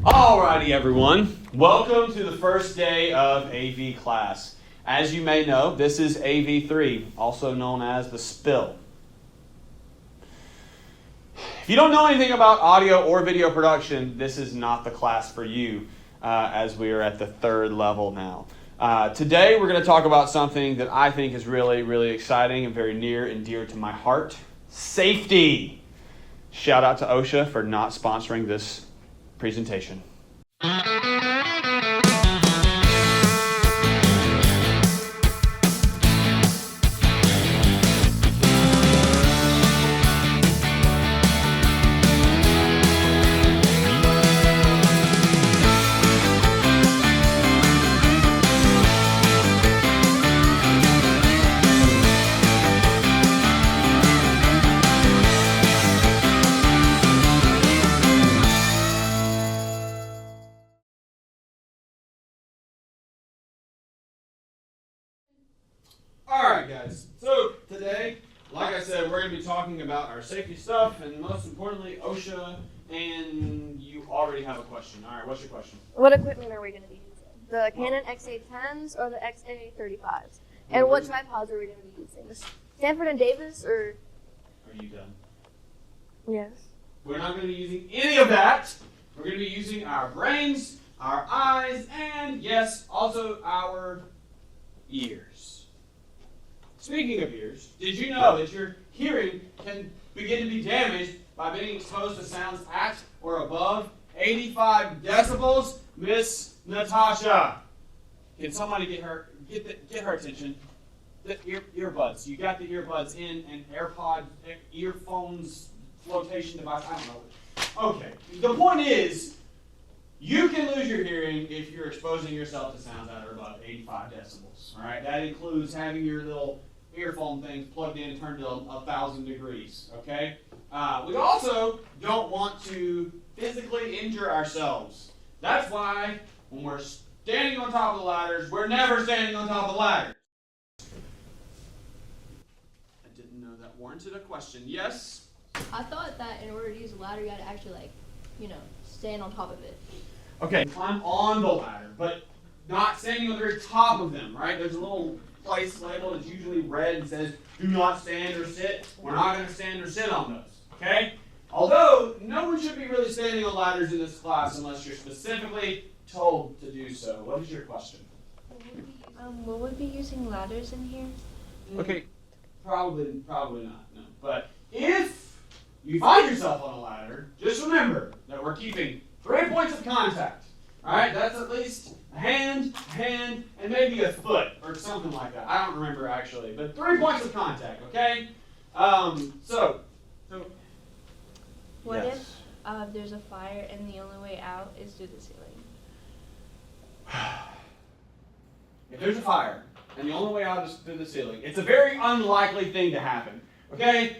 Alrighty everyone, welcome to the first day of AV class. As you may know, this is AV3, also known as the Spill. If you don't know anything about audio or video production, this is not the class for you, as we are at the third level now. Today we're going to talk about something that I think is really, really exciting and very near and dear to my heart. Safety! Shout out to OSHA for not sponsoring this presentation. Alright guys, so today, like I said, we're going to be talking about our safety stuff and most importantly OSHA, and you already have a question. Alright, what's your question? What equipment are we going to be using? The Canon XA10s or the XA35s? And what tripods are we going to be using? The Stanford and Davis or? Are you done? Yes. We're not going to be using any of that. We're going to be using our brains, our eyes, and yes, also our ears. Speaking of ears, did you know that your hearing can begin to be damaged by being exposed to sounds at or above 85 decibels? Miss Natasha, can somebody get her attention? The earbuds. You got the earbuds in an AirPod, earphones, flotation device. I don't know. Okay. The point is, you can lose your hearing if you're exposing yourself to sounds that are above 85 decibels. All right. That includes having your little earphone things plugged in and turned to 1,000 degrees. Okay. We also don't want to physically injure ourselves. That's why when we're standing on top of the ladders, we're never standing on top of the ladders. I didn't know that warranted a question. Yes? I thought that in order to use a ladder, you had to actually, stand on top of it. Okay, climb on the ladder, but not standing on the very top of them, right? There's a little place labeled that's usually red and says, do not stand or sit. We're not going to stand or sit on those, okay? Although, no one should be really standing on ladders in this class unless you're specifically told to do so. What is your question? Will we be using ladders in here? Okay, probably not, no. But if you find yourself on a ladder, just remember that we're keeping 3 points of contact. All right, that's at least a hand, and maybe a foot or something like that. I don't remember actually, but 3 points of contact. Okay. So. What yes. if there's a fire and the only way out is through the ceiling? If there's a fire and the only way out is through the ceiling, it's a very unlikely thing to happen. Okay.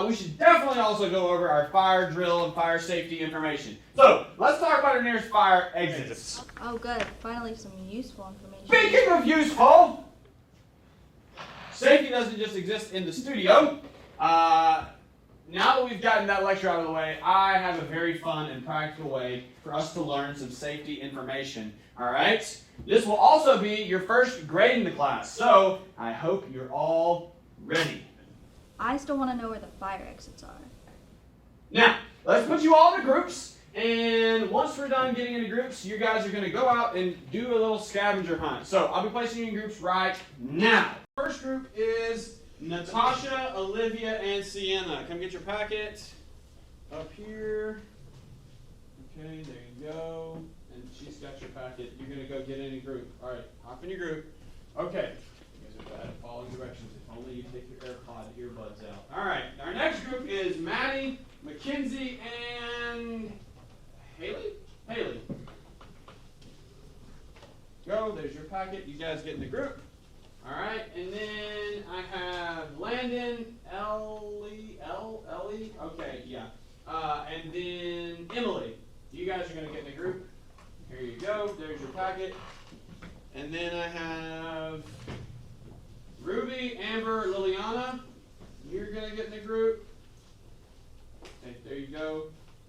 We should definitely also go over our fire drill and fire safety information. So, let's talk about our nearest fire exits. Oh, good. Finally, some useful information. Speaking of useful, safety doesn't just exist in the studio. Now that we've gotten that lecture out of the way, I have a very fun and practical way for us to learn some safety information. All right? This will also be your first grade in the class, so I hope you're all ready. I still want to know where the fire exits are. Now, let's put you all into groups, and once we're done getting into groups, you guys are going to go out and do a little scavenger hunt. So, I'll be placing you in groups right now. First group is Natasha, Olivia, and Sienna. Come get your packet up here. Okay, there you go. And she's got your packet. You're going to go get in a group. All right, hop in your group. Okay. You guys are bad at following directions. If only you take your earbuds out. All right, our next group is Maddie, Mackenzie, and Haley? Haley. Go, there's your packet. You guys get in the group. All right, and then I have Landon, Ellie, okay, yeah. And then Emily. You guys are going to get in the group. Here you go, there's your packet. And then I have Ruby, Amber, Liliana. You're going to get in the group. Okay, there you go.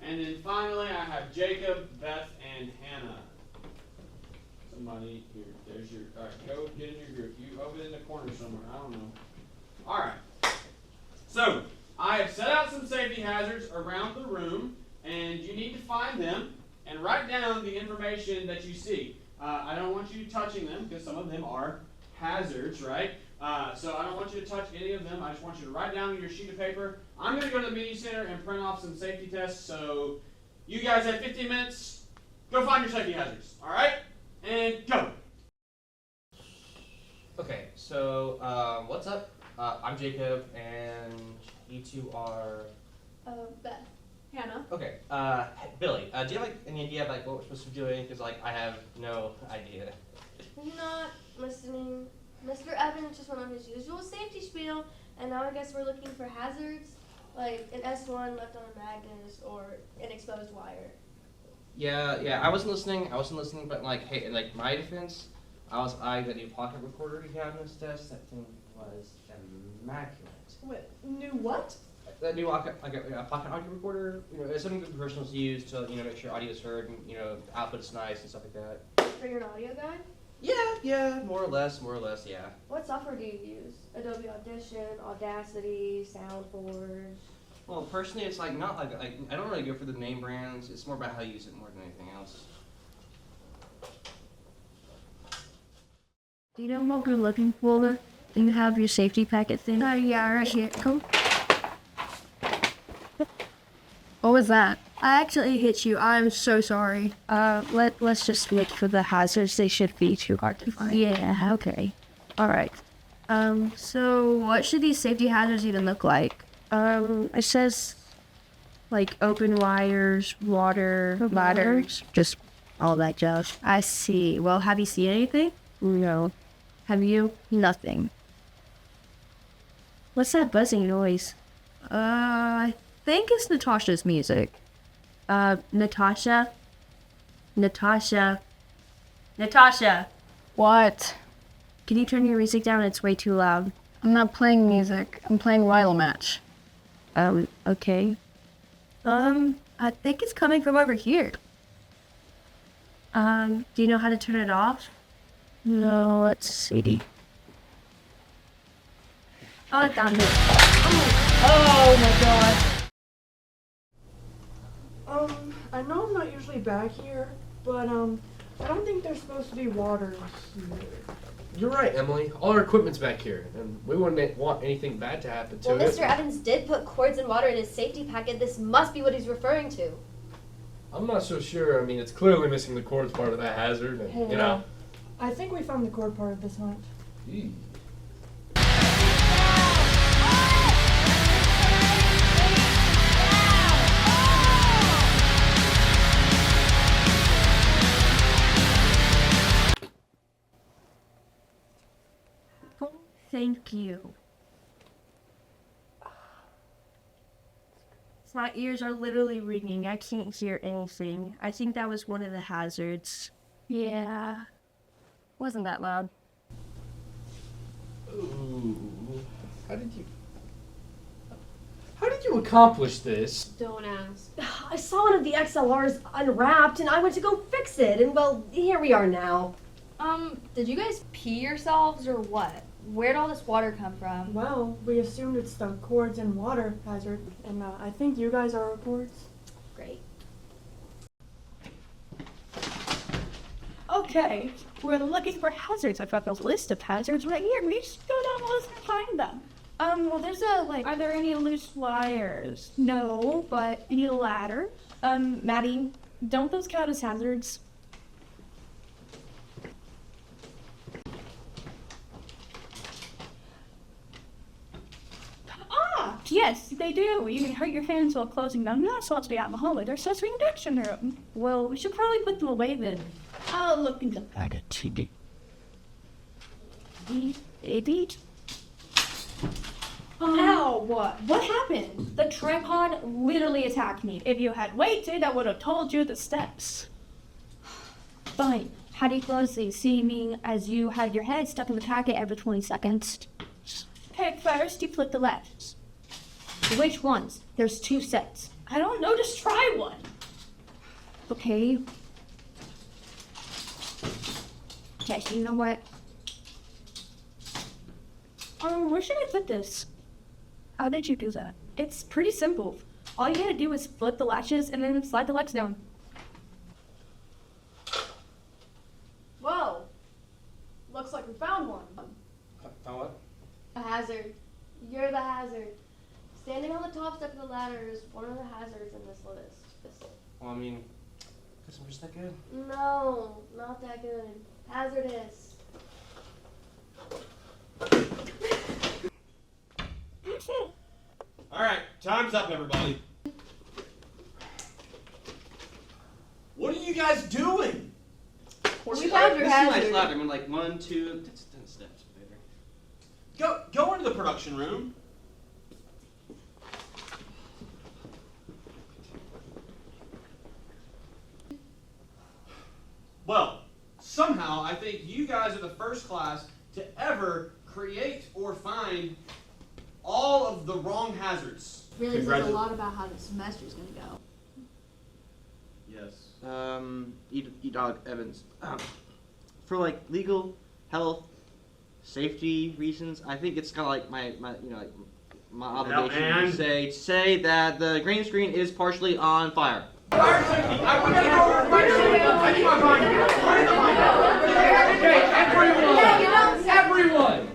And then finally, I have Jacob, Beth, and Hannah. Somebody here. There's your. All right, go get in your group. You over in the corner somewhere. I don't know. All right. So I have set out some safety hazards around the room, and you need to find them and write down the information that you see. I don't want you touching them because some of them are hazards, right? So I don't want you to touch any of them. I just want you to write down on your sheet of paper. I'm going to go to the meeting center and print off some safety tests. So you guys have 15 minutes. Go find your safety hazards. All right? And go. Okay, so what's up? I'm Jacob, and you two are. Beth. Hannah. Okay, Billy. Do you have like any idea of like what we're supposed to be doing? Because like I have no idea. Not listening. Mr. Evans just went on his usual safety spiel, and now I guess we're looking for hazards, like an S1 left on a magnet or an exposed wire. Yeah, I wasn't listening, but like, hey, in like my defense, I was eyeing that new pocket recorder he had on his desk. That thing was immaculate. Wait, new what? That new pocket audio recorder, it's something that professionals use to, make sure audio is heard and, the output's nice and stuff like that. So you're an audio guy? Yeah, more or less, yeah. What software do you use? Adobe Audition, Audacity, Soundforge? Well, personally, it's like not like I don't really go for the name brands. It's more about how you use it more than anything else. Do you know what we're looking for? Do you have your safety packet thing? Yeah, right here. Come. What was that? I actually hit you. I'm so sorry. Let's just look for the hazards. They should be too hard to find. Yeah, okay. Alright. So what should these safety hazards even look like? It says like open wires, water, ladders, just all that jazz. I see. Well, have you seen anything? No. Have you? Nothing. What's that buzzing noise? I think it's Natasha's music. Natasha? What? Can you turn your music down? It's way too loud. I'm not playing music. I'm playing Rilo Match. Okay. I think it's coming from over here. Do you know how to turn it off? No, let's see. Oh, I found it. Oh my god. I know I'm not usually back here, but I don't think there's supposed to be water here. You're right, Emily. All our equipment's back here, and we wouldn't want anything bad to happen to Well, it. Mr. Evans did put cords and water in his safety packet. This must be what he's referring to. I'm not so sure. I mean, it's clearly missing the cords part of that hazard, and, Hey, I think we found the cord part of this one. Eee. Thank you. My ears are literally ringing. I can't hear anything. I think that was one of the hazards. Yeah. Wasn't that loud? Ooh. How did you accomplish this? Don't ask. I saw one of the XLRs unwrapped and I went to go fix it, and well, here we are now. Did you guys pee yourselves or what? Where'd all this water come from? Well, we assumed it's the cords and water hazard, and I think you guys are our cords. Great. Okay, we're looking for hazards. I've got the list of hazards right here. We just go down the list and find them. Well, there's are there any loose wires? No, but any ladder? Maddie, don't those count as hazards? Yes, they do. You can hurt your hands while closing them. They're not supposed to be out in the hallway. They're supposed to be in the induction room. Well, we should probably put them away then. I'll look in the bag of TV. Ow! What happened? The tripod literally attacked me. If you had waited, I would have told you the steps. Fine. How do you close these? Seeming as you had your head stuck in the packet every 20 seconds. Pick first, you flip the left. Which ones? There's two sets. I don't know, just try one. Okay. Okay, you know what? Where should I put this? How did you do that? It's pretty simple. All you gotta do is flip the latches and then slide the legs down. Whoa. Looks like we found one. Found what? A hazard. You're the hazard. Standing on the top step of the ladder is one of the hazards in this list. Well, I mean, because I'm just that good. No, not that good. Hazardous. All right, time's up, everybody. What are you guys doing? We found your This is hazard. nice ladder. I mean, like 1, 2, that's 10 steps, baby. Go into the production room. Well, somehow I think you guys are the first class to ever create or find all of the wrong hazards. Really says a lot about how the semester's gonna go. Yes. E-Dog Evans. For like legal, health, safety reasons, I think it's kind of like my obligation to say that the green screen is partially on fire. Okay, everyone!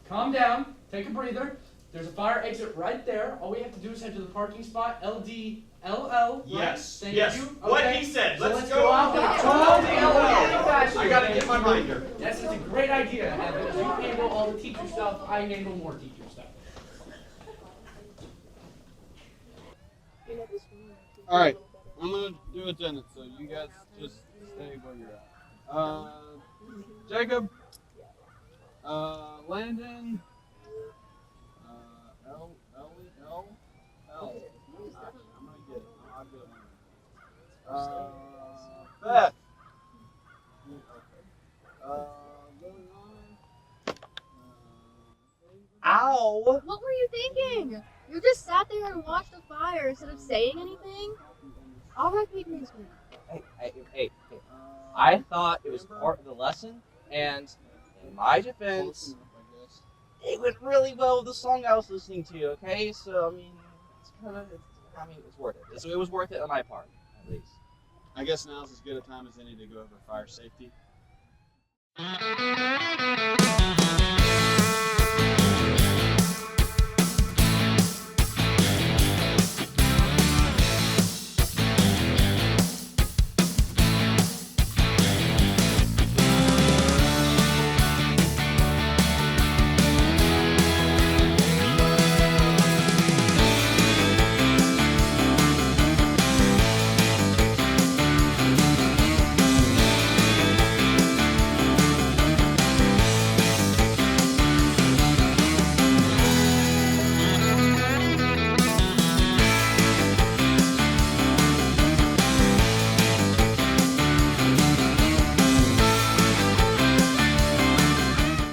Calm down, take a breather. There's a fire exit right there. All we have to do is head to the parking spot, LDLL. Yes. Thank Yes. you. What Okay. he said. So Let's go out out there. LDLL. I gotta get my binder. This is a great idea, Evan. You handle all the teacher stuff, I handle more teacher stuff. All right, I'm gonna do attendance, so you guys just stay where you're at. Jacob, Landon, L. I'm gonna get it. I'll get it. Beth. Ow! What were you thinking? You just sat there and watched the fire instead of saying anything? I'll write the green screen. Hey. I thought it was part of the lesson, and in my defense, it went really well with the song I was listening to, okay? So, I mean, it's worth it. So it was worth it on my part, at least. I guess now's as good a time as any to go over fire safety.